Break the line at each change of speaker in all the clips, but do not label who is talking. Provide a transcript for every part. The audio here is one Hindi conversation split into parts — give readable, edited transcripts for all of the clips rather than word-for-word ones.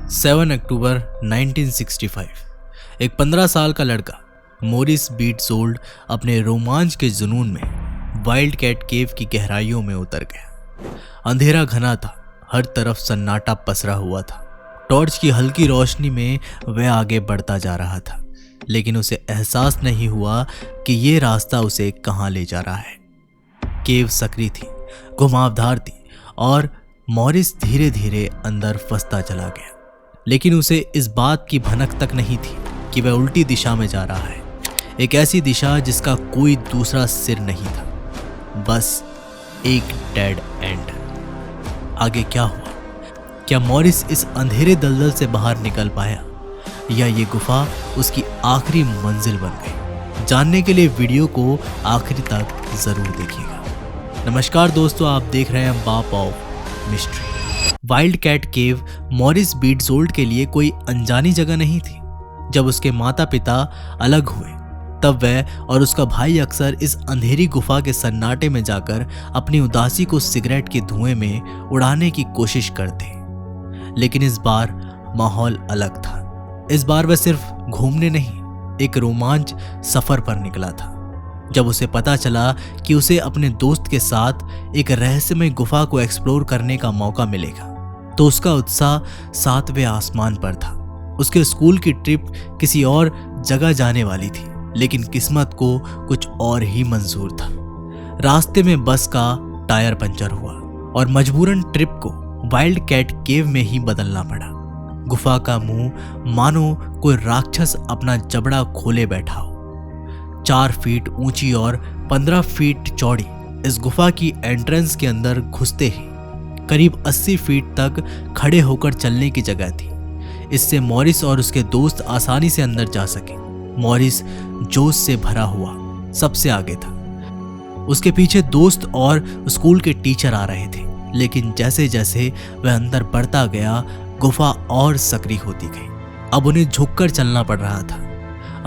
7 अक्टूबर 1965 एक 15 साल का लड़का मॉरिस बीटजोल्ड अपने रोमांच के जुनून में वाइल्ड कैट केव की गहराइयों में उतर गया। अंधेरा घना था, हर तरफ सन्नाटा पसरा हुआ था। टॉर्च की हल्की रोशनी में वह आगे बढ़ता जा रहा था, लेकिन उसे एहसास नहीं हुआ कि ये रास्ता उसे कहाँ ले जा रहा है। केव सकरी थी, घुमावदार थी और मॉरिस धीरे धीरे अंदर फंसता चला गया, लेकिन उसे इस बात की भनक तक नहीं थी कि वह उल्टी दिशा में जा रहा है, एक ऐसी दिशा जिसका कोई दूसरा सिर नहीं था, बस एक डेड एंड। आगे क्या हुआ? क्या मॉरिस इस अंधेरे दलदल से बाहर निकल पाया या ये गुफा उसकी आखिरी मंजिल बन गई? जानने के लिए वीडियो को आखिरी तक जरूर देखिएगा। नमस्कार दोस्तों, आप देख रहे हैं बाप of mystery. Wild cat cave Morris बीटजोल्ड के लिए कोई अनजानी जगह नहीं थी। जब उसके माता पिता अलग हुए तब वह और उसका भाई अक्सर इस अंधेरी गुफा के सन्नाटे में जाकर अपनी उदासी को सिगरेट के धुएं में उड़ाने की कोशिश करते। लेकिन इस बार माहौल अलग था। इस बार वह सिर्फ घूमने नहीं, एक रोमांच सफर पर निकला था। जब उसे पता चला कि उसे अपने दोस्त के साथ एक रहस्यमय गुफा को एक्सप्लोर करने का मौका मिलेगा, तो उसका उत्साह 7वें आसमान पर था। उसके स्कूल की ट्रिप किसी और जगह जाने वाली थी, लेकिन किस्मत को कुछ और ही मंजूर था। रास्ते में बस का टायर पंचर हुआ और मजबूरन ट्रिप को वाइल्ड कैट केव में ही बदलना पड़ा। गुफा का मुंह मानो कोई राक्षस अपना जबड़ा खोले बैठा हो। 4 फीट ऊंची और 15 फीट चौड़ी इस गुफा की एंट्रेंस के अंदर घुसते ही करीब 80 फीट तक खड़े होकर चलने की जगह थी। इससे मॉरिस और उसके दोस्त आसानी से अंदर जा सके। मॉरिस जोश से भरा हुआ सबसे आगे था। उसके पीछे दोस्त और स्कूल के टीचर आ रहे थे, लेकिन जैसे जैसे वह अंदर बढ़ता गया गुफा और सक्रिय होती गई। अब उन्हें झुककर चलना पड़ रहा था।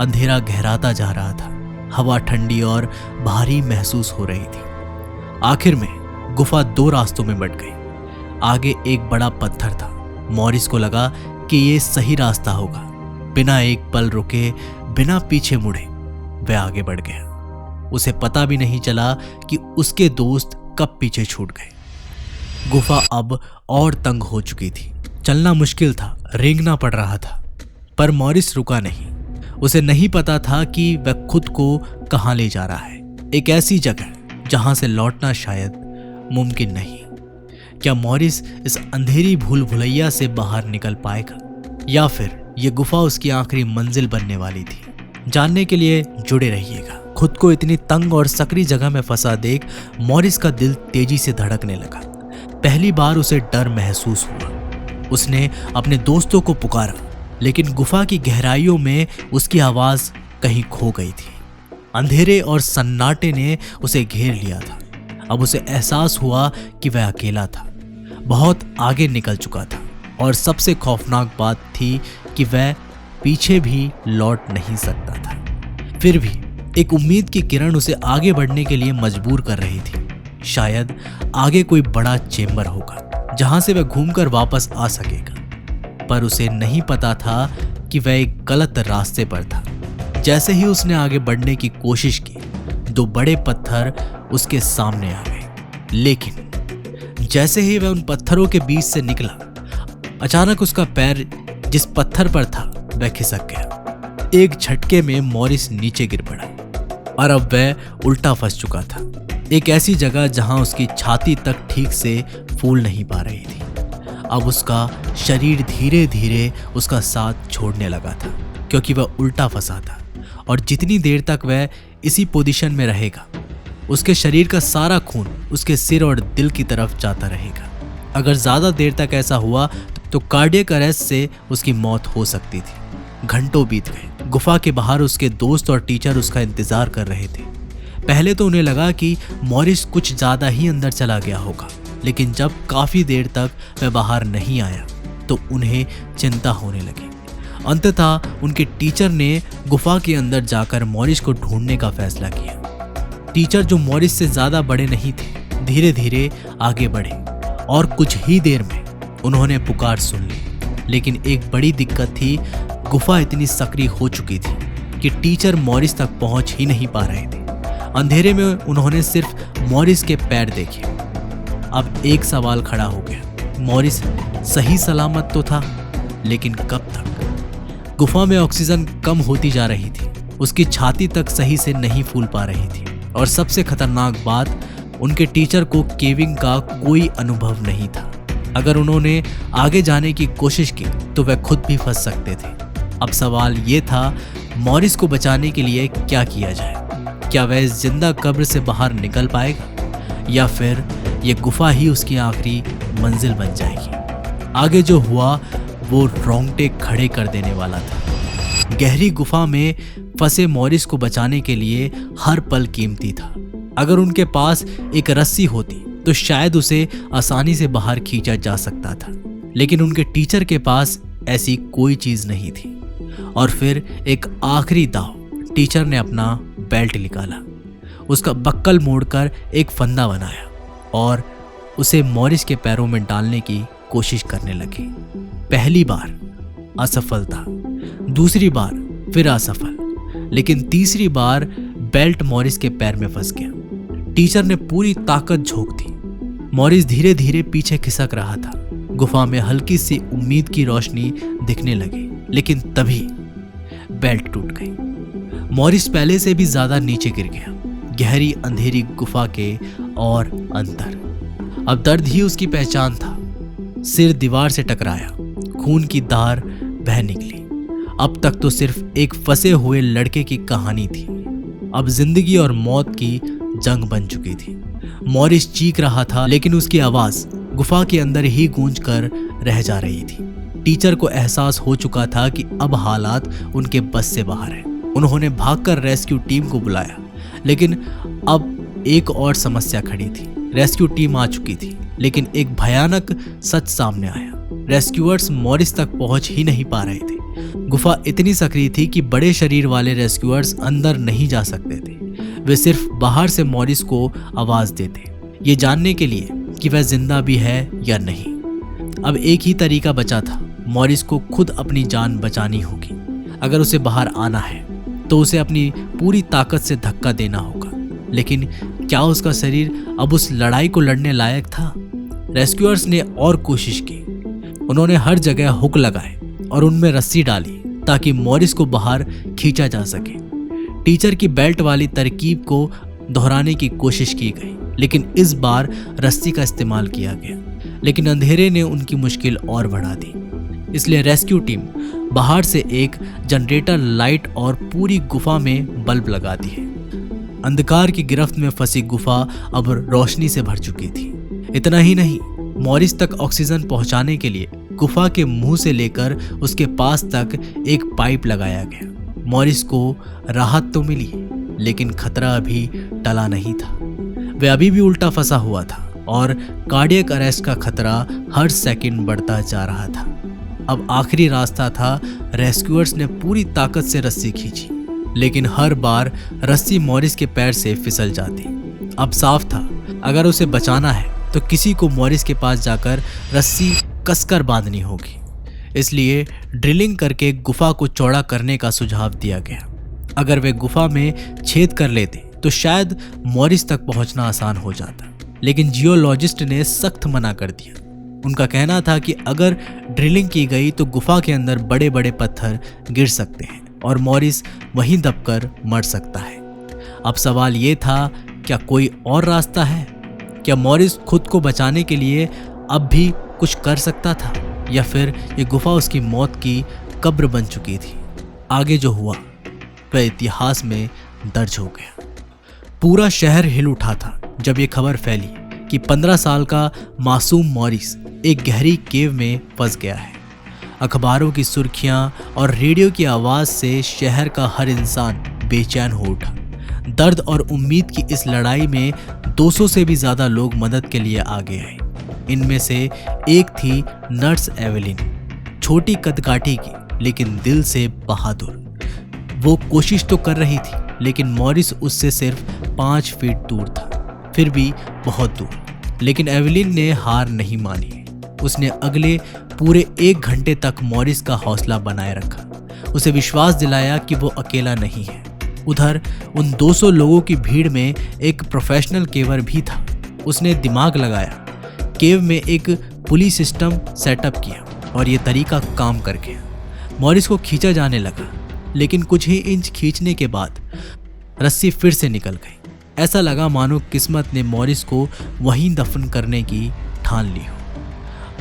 अंधेरा गहराता जा रहा था, हवा ठंडी और भारी महसूस हो रही थी। आखिर में गुफा 2 रास्तों में बंट गई। आगे एक बड़ा पत्थर था। मॉरिस को लगा कि ये सही रास्ता होगा। बिना एक पल रुके, बिना पीछे मुड़े वह आगे बढ़ गया। उसे पता भी नहीं चला कि उसके दोस्त कब पीछे छूट गए। गुफा अब और तंग हो चुकी थी। चलना मुश्किल था, रेंगना पड़ रहा था, पर मॉरिस रुका नहीं। उसे नहीं पता था कि वह खुद को कहां ले जा रहा है, एक ऐसी जगह जहां से लौटना शायद मुमकिन नहीं। क्या मॉरिस इस अंधेरी भूल भुलैया से बाहर निकल पाएगा या फिर यह गुफा उसकी आखिरी मंजिल बनने वाली थी? जानने के लिए जुड़े रहिएगा। खुद को इतनी तंग और सकरी जगह में फंसा देख मॉरिस का दिल तेजी से धड़कने लगा। पहली बार उसे डर महसूस हुआ। उसने अपने दोस्तों को पुकारा, लेकिन गुफा की गहराइयों में उसकी आवाज कहीं खो गई थी। अंधेरे और सन्नाटे ने उसे घेर लिया था। अब उसे एहसास हुआ कि वह अकेला था, बहुत आगे निकल चुका था, और सबसे खौफनाक बात थी कि वह पीछे भी लौट नहीं सकता था। फिर भी एक उम्मीद की किरण उसे आगे बढ़ने के लिए मजबूर कर रही थी। शायद आगे कोई बड़ा चेंबर होगा जहां से वह घूमकर वापस आ सकेगा, पर उसे नहीं पता था कि वह एक गलत रास्ते पर था। जैसे ही उसने आगे बढ़ने की कोशिश की, 2 बड़े पत्थर उसके सामने आ गए। लेकिन जैसे ही वह उन पत्थरों के बीच से निकला, अचानक उसका पैर जिस पत्थर पर था वह खिसक गया। एक झटके में मॉरिस नीचे गिर पड़ा और अब वह उल्टा फंस चुका था, एक ऐसी जगह जहां उसकी छाती तक ठीक से फूल नहीं पा रही थी। अब उसका शरीर धीरे धीरे उसका साथ छोड़ने लगा था, क्योंकि वह उल्टा फंसा था, और जितनी देर तक वह इसी पोजीशन में रहेगा, उसके शरीर का सारा खून उसके सिर और दिल की तरफ जाता रहेगा। अगर ज्यादा देर तक ऐसा हुआ तो कार्डियक अरेस्ट से उसकी मौत हो सकती थी। घंटों बीत गए। गुफा के बाहर उसके दोस्त और टीचर उसका इंतजार कर रहे थे। पहले तो उन्हें लगा कि मॉरिस कुछ ज्यादा ही अंदर चला गया होगा, लेकिन जब काफी देर तक वह बाहर नहीं आया तो उन्हें चिंता होने लगी। अंततः उनके टीचर ने गुफा के अंदर जाकर मॉरिस को ढूंढने का फैसला किया। टीचर, जो मॉरिस से ज्यादा बड़े नहीं थे, धीरे धीरे आगे बढ़े और कुछ ही देर में उन्होंने पुकार सुन ली। लेकिन एक बड़ी दिक्कत थी, गुफा इतनी सक्रिय हो चुकी थी कि टीचर मॉरिस तक पहुंच ही नहीं पा रहे थे। अंधेरे में उन्होंने सिर्फ मॉरिस के पैर देखे। अब एक सवाल खड़ा हो गया, मॉरिस सही सलामत तो था, लेकिन कब तक? गुफा में ऑक्सीजन कम होती जा रही थी, उसकी छाती तक सही से नहीं फूल पा रही थी, और सबसे खतरनाक बात, उनके टीचर को केविंग का कोई अनुभव नहीं था। अगर उन्होंने आगे जाने की कोशिश की तो वह खुद भी फंस सकते थे। अब सवाल ये था, मॉरिस को बचाने के लिए क्या किया जाए? क्या वह इस जिंदा कब्र से बाहर निकल पाएगा, या फिर ये गुफा ही उसकी आखिरी मंजिल बन जाएगी? आगे जो हुआ वो रोंगटे खड़े कर देने वाला था। गहरी गुफा में फंसे मॉरिस को बचाने के लिए हर पल कीमती था। अगर उनके पास एक रस्सी होती तो शायद उसे आसानी से बाहर खींचा जा सकता था, लेकिन उनके टीचर के पास ऐसी कोई चीज नहीं थी। और फिर एक आखिरी दाव, टीचर ने अपना बेल्ट निकाला, उसका बक्कल मोड़कर एक फंदा बनाया और उसे मॉरिस के पैरों में डालने की कोशिश करने लगे। पहली बार असफलता, दूसरी बार फिर असफल, लेकिन तीसरी बार बेल्ट मॉरिस के पैर में फंस गया। टीचर ने पूरी ताकत झोंक दी। मॉरिस धीरे धीरे पीछे खिसक रहा था। गुफा में हल्की सी उम्मीद की रोशनी दिखने लगी, लेकिन तभी बेल्ट टूट गई। मॉरिस पहले से भी ज्यादा नीचे गिर गया, गहरी अंधेरी गुफा के और अंदर। अब दर्द ही उसकी पहचान था। सिर दीवार से टकराया, खून की धार बह निकली। अब तक तो सिर्फ एक फंसे हुए लड़के की कहानी थी, अब जिंदगी और मौत की जंग बन चुकी थी। मॉरिस चीख रहा था, लेकिन उसकी आवाज गुफा के अंदर ही गूंज कर रह जा रही थी। टीचर को एहसास हो चुका था कि अब हालात उनके बस से बाहर है। उन्होंने भागकर रेस्क्यू टीम को बुलाया, लेकिन अब एक और समस्या खड़ी थी। रेस्क्यू टीम आ चुकी थी, लेकिन एक भयानक सच सामने आया। रेस्क्यूअर्स मॉरिस तक पहुंच ही नहीं पा रहे थे। गुफा इतनी सक्रिय थी कि बड़े शरीर वाले रेस्क्यूअर्स अंदर नहीं जा सकते थे। वे सिर्फ बाहर से मॉरिस को आवाज देते, ये जानने के लिए कि वह जिंदा भी है या नहीं। अब एक ही तरीका बचा था, मॉरिस को खुद अपनी जान बचानी होगी। अगर उसे बाहर आना है तो उसे अपनी पूरी ताकत से धक्का देना होगा, लेकिन क्या उसका शरीर अब उस लड़ाई को लड़ने लायक था? रेस्क्यूअर्स ने और कोशिश की। उन्होंने हर जगह हुक लगाए और उनमें रस्सी डाली ताकि मॉरिस को बाहर खींचा जा सके। टीचर की बेल्ट वाली तरकीब को दोहराने की कोशिश की गई, लेकिन इस बार रस्सी का इस्तेमाल किया गया। लेकिन अंधेरे ने उनकी मुश्किल और बढ़ा दी, इसलिए रेस्क्यू टीम बाहर से एक जनरेटर लाइट और पूरी गुफा में बल्ब लगाती है। अंधकार की गिरफ्त में फंसी गुफा अब रोशनी से भर चुकी थी। इतना ही नहीं, मॉरिस तक ऑक्सीजन पहुंचाने के लिए गुफा के मुंह से लेकर उसके पास तक एक पाइप लगाया गया। मॉरिस को राहत तो मिली, लेकिन खतरा अभी टला नहीं था। वह अभी भी उल्टा फंसा हुआ था और कार्डियक अरेस्ट का खतरा हर सेकंड बढ़ता जा रहा था। अब आखिरी रास्ता था। रेस्क्यूअर्स ने पूरी ताकत से रस्सी खींची, लेकिन हर बार रस्सी मॉरिस के पैर से फिसल जाती। अब साफ था, अगर उसे बचाना है तो किसी को मॉरिस के पास जाकर रस्सी कसकर बांधनी होगी। इसलिए ड्रिलिंग करके गुफा को चौड़ा करने का सुझाव दिया गया। अगर वे गुफा में छेद कर लेते तो शायद मॉरिस तक पहुंचना आसान हो जाता, लेकिन जियोलॉजिस्ट ने सख्त मना कर दिया। उनका कहना था कि अगर ड्रिलिंग की गई तो गुफा के अंदर बड़े बड़े पत्थर गिर सकते हैं और मॉरिस वहीं दबकर मर सकता है। अब सवाल ये था, क्या कोई और रास्ता है? क्या मॉरिस खुद को बचाने के लिए अब भी कुछ कर सकता था, या फिर ये गुफा उसकी मौत की कब्र बन चुकी थी? आगे जो हुआ वह इतिहास में दर्ज हो गया। पूरा शहर हिल उठा था जब ये खबर फैली कि 15 साल का मासूम मॉरिस एक गहरी केव में फंस गया है। अखबारों की सुर्खियां और रेडियो की आवाज से शहर का हर इंसान बेचैन हो उठा। दर्द और उम्मीद की इस लड़ाई में 200 से भी ज्यादा लोग मदद के लिए आगे आए। इनमें से एक थी नर्स एवेलिन, छोटी कदकाठी की लेकिन दिल से बहादुर। वो कोशिश तो कर रही थी, लेकिन मॉरिस उससे सिर्फ 5 फीट दूर था, फिर भी बहुत दूर। लेकिन एवेलिन ने हार नहीं मानी। उसने अगले पूरे 1 घंटे तक मॉरिस का हौसला बनाए रखा, उसे विश्वास दिलाया कि वो अकेला नहीं है। उधर उन 200 लोगों की भीड़ में एक प्रोफेशनल केवर भी था। उसने दिमाग लगाया, केव में एक पुली सिस्टम सेटअप किया और ये तरीका काम कर गया। मॉरिस को खींचा जाने लगा, लेकिन कुछ ही इंच खींचने के बाद रस्सी फिर से निकल गई। ऐसा लगा मानो किस्मत ने मॉरिस को वहीं दफन करने की ठान ली हो।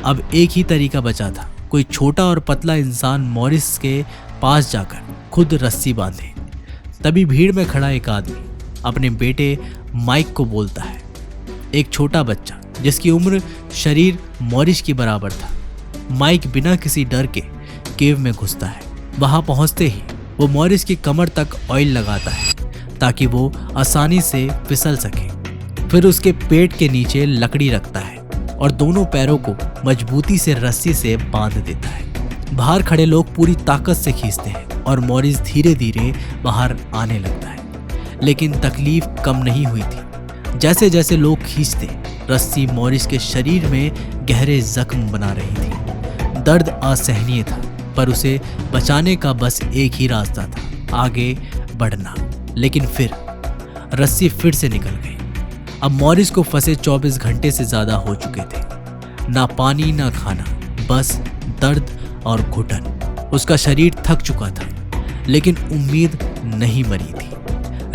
अब एक ही तरीका बचा था, कोई छोटा और पतला इंसान मॉरिस के पास जाकर खुद रस्सी बांधे। तभी भीड़ में खड़ा एक आदमी अपने बेटे माइक को बोलता है। एक छोटा बच्चा जिसकी उम्र शरीर मॉरिस की बराबर था। माइक बिना किसी डर के केव में घुसता है। वहां पहुंचते ही वो मॉरिस की कमर तक ऑयल लगाता है ताकि वो आसानी से फिसल सके। फिर उसके पेट के नीचे लकड़ी रखता है और दोनों पैरों को मजबूती से रस्सी से बांध देता है। बाहर खड़े लोग पूरी ताकत से खींचते हैं और मॉरिस धीरे धीरे बाहर आने लगता है। लेकिन तकलीफ कम नहीं हुई थी। जैसे जैसे लोग खींचते, रस्सी मॉरिस के शरीर में गहरे जख्म बना रही थी। दर्द असहनीय था, पर उसे बचाने का बस एक ही रास्ता था, आगे बढ़ना। लेकिन फिर रस्सी फिर से निकल गई। अब मॉरिस को फंसे 24 घंटे से ज्यादा हो चुके थे। ना पानी ना खाना, बस दर्द और घुटन। उसका शरीर थक चुका था, लेकिन उम्मीद नहीं मरी थी।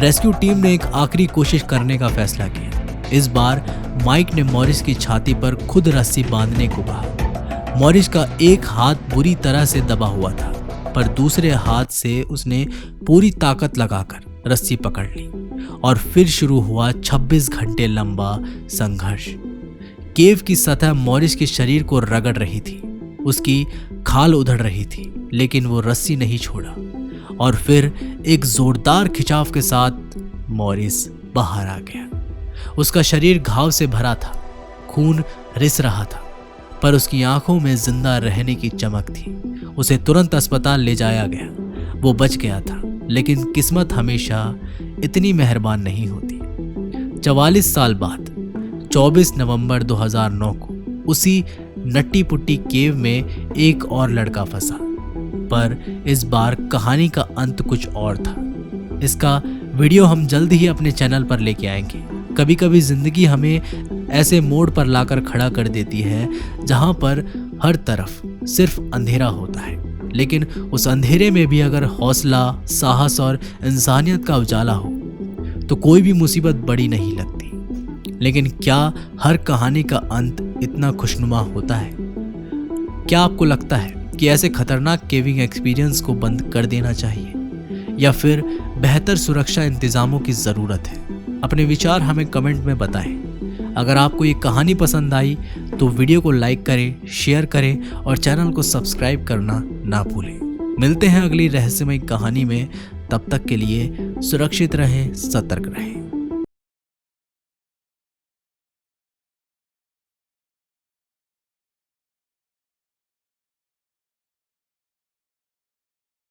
रेस्क्यू टीम ने एक आखिरी कोशिश करने का फैसला किया। इस बार माइक ने मॉरिस की छाती पर खुद रस्सी बांधने को कहा। मॉरिस का एक हाथ बुरी तरह से दबा हुआ था, पर दूसरे हाथ से उसने पूरी ताकत लगाकर रस्सी पकड़ ली और फिर शुरू हुआ 26 घंटे लंबा संघर्ष। केव की सतह मॉरिस के शरीर को रगड़ रही थी, उसकी खाल उधड़ रही थी, लेकिन वो रस्सी नहीं छोड़ा। और फिर एक जोरदार खिंचाव के साथ मॉरिस बाहर आ गया। उसका शरीर घाव से भरा था, खून रिस रहा था, पर उसकी आंखों में जिंदा रहने की चमक थी। उसे तुरंत अस्पताल ले जाया गया। वो बच गया था, लेकिन किस्मत हमेशा इतनी मेहरबान नहीं होती। 44 साल बाद 24 नवंबर 2009 को उसी नट्टी पुट्टी केव में एक और लड़का फंसा, पर इस बार कहानी का अंत कुछ और था। इसका वीडियो हम जल्द ही अपने चैनल पर लेके आएंगे। कभी कभी जिंदगी हमें ऐसे मोड़ पर लाकर खड़ा कर देती है जहां पर हर तरफ सिर्फ अंधेरा होता है, लेकिन उस अंधेरे में भी अगर हौसला, साहस और इंसानियत का उजाला हो तो कोई भी मुसीबत बड़ी नहीं लगती। लेकिन क्या हर कहानी का अंत इतना खुशनुमा होता है? क्या आपको लगता है कि ऐसे खतरनाक केविंग एक्सपीरियंस को बंद कर देना चाहिए, या फिर बेहतर सुरक्षा इंतजामों की ज़रूरत है? अपने विचार हमें कमेंट में बताएं। अगर आपको ये कहानी पसंद आई तो वीडियो को लाइक करें, शेयर करें और चैनल को सब्सक्राइब करना ना भूलें। मिलते हैं अगली रहस्यमय कहानी में। तब तक के लिए सुरक्षित रहें, सतर्क रहें।